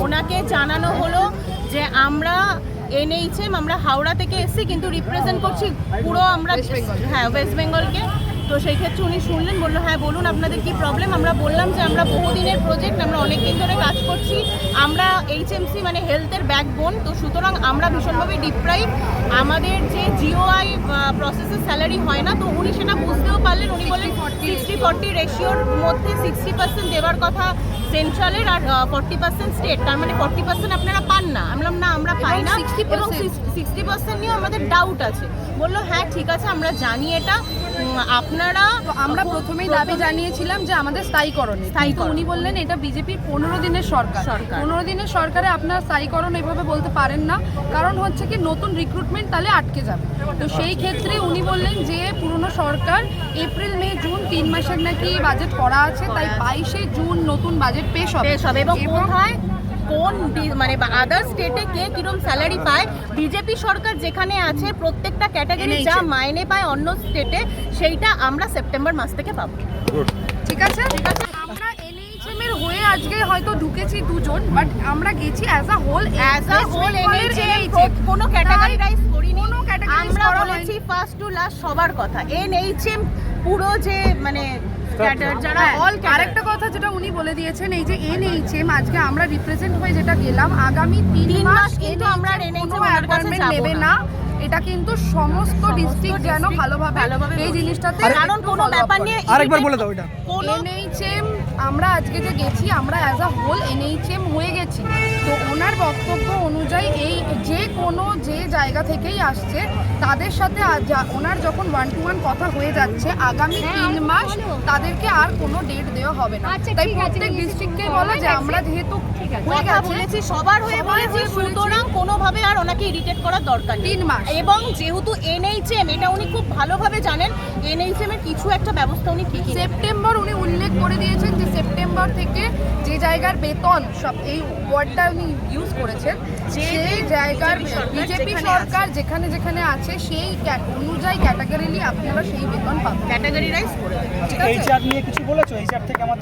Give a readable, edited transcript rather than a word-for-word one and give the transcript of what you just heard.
ওনাকে জানানো হলো যে আমরা এনএইচএম আমরা হাওড়া থেকে এসেছি কিন্তু রিপ্রেজেন্ট করছি পুরো আমরা হ্যাঁ ওয়েস্ট বেঙ্গলকে। তো সেই ক্ষেত্রে উনি শুনলেন, বললো হ্যাঁ বলুন আপনাদের কি প্রবলেম। আমরা বললাম যে আমরা বহুদিনের প্রজেক্ট, আমরা অনেক দিন ধরে কাজ করছি, আমরা এইচএমসি মানে হেলথের ব্যাকবোন, তো সুতরাং আমরা ভীষণভাবে ডিপ্রাইভ, আমাদের যে জিওআই প্রসেসের স্যালারি হয় না। তো উনি সেটা বুঝতেও পারলেন, উনি বললেন 60-40 রেশিওর মধ্যে 60% দেওয়ার কথা সেন্ট্রালের আর 40% স্টেট, তার মানে 40% আপনারা পান না। আমরা বললাম না আমরা পাই না, এবং 60% নিয়েও আমাদের ডাউট আছে। বললো হ্যাঁ ঠিক আছে আমরা জানি এটা, আপনারা আমরা প্রথমেই দাবি জানিয়েছিলাম যে আমাদের স্থায়ীকরণে, কিন্তু উনি বললেন এটা বিজেপির 15 দিনের সরকার, 15 দিনের সরকারে আপনারা স্থায়ীকরণ এভাবে বলতে পারেন না, কারণ হচ্ছে কি নতুন রিক্রুটমেন্ট তাহলে আটকে যাবে। তো সেই ক্ষেত্রে উনি বললেন যে পুরনো সরকার এপ্রিল মে জুন 3 মাসের নাকি বাজেট করা আছে, তাই 22শে জুন নতুন বাজেট পেশ হবে। এবং কোথায় কোন মানে আদার স্টেটে কে কিরকম স্যালারি পায়, বিজেপি সরকার যেখানে আছে প্রত্যেকটা ক্যাটাগরি যা মাইনে পায় অন্য স্টেটে, সেইটা আমরা সেপ্টেম্বর মাস থেকে পাবো। ঠিক আছে, আমরা এনএইচএম এর হয়ে আজকে হয়তো ঢুকেছি দুজন, বাট আমরা গেছি অ্যাজ আ হোল এনএইচএম কোনো ক্যাটাগরিরাইজ করিনি, আমরা বলেছি ফার্স্ট টু লাস্ট সবার কথা। এনএইচএম পুরো যে মানে যারা অল। আরেকটা কথা যেটা উনি বলে দিয়েছেন, এই যে এনএইচএম আজকে আমরা রিপ্রেজেন্ট হয়ে যেটা গেলাম, আগামী 3 মাস কিন্তু আমরা এনএইচএম অ্যাপয়েন্টমেন্ট নেবে না, এটা কিন্তু সমস্ত ডিস্ট্রিক্ট যেন ভালোভাবে এই জিনিসটাতে, কারণ কোনো ব্যাপার নিয়ে আরেকবার বলে দাও এটা। এনএইচএম আমরা আজকে যে গেছি আমরা অ্যাজ আ হোল এনএইচএম হয়ে গেছি। তো ওনার বক্তব্য অনুযায়ী এই যে কোনো যে জায়গা থেকেই আসছে তাদের সাথে ওনার যখন 1-to-1 কথা হয়ে যাচ্ছে, আগামী 3 মাস তাদেরকে আর কোনো ডেট দেওয়া হবে না। তাই প্রত্যেক ডিস্ট্রিক্টকে বলা যে আমরা যেহেতু কথা বলেছি সবার হয়ে বলেছি, সুতরাং কোনোভাবে আর ওনাকে ইরিটেট করার দরকার নেই। 3 মাস, এবং যেহেতু এনএইচএম এটা উনি খুব ভালোভাবে জানেন, এনএইচএম এর কিছু একটা ব্যবস্থা উনি ঠিকই সেপ্টেম্বর উনি উল্লেখ করে দিয়েছেন যে সেপ্টেম্বর থেকে যে জায়গার বেতন সব, এই ওয়ার্ডটা উনি ইউজ করেছেন, সেই জায়গার বিজেপি সরকার যেখানে যেখানে আছে সেই অনুযায়ী ক্যাটাগরিলি আপনারা সেই বেতন পাবেন, ক্যাটাগরিরাইজ করে। এইচআর নিয়ে কিছু বলেছো? এইচআর থেকে আমাদের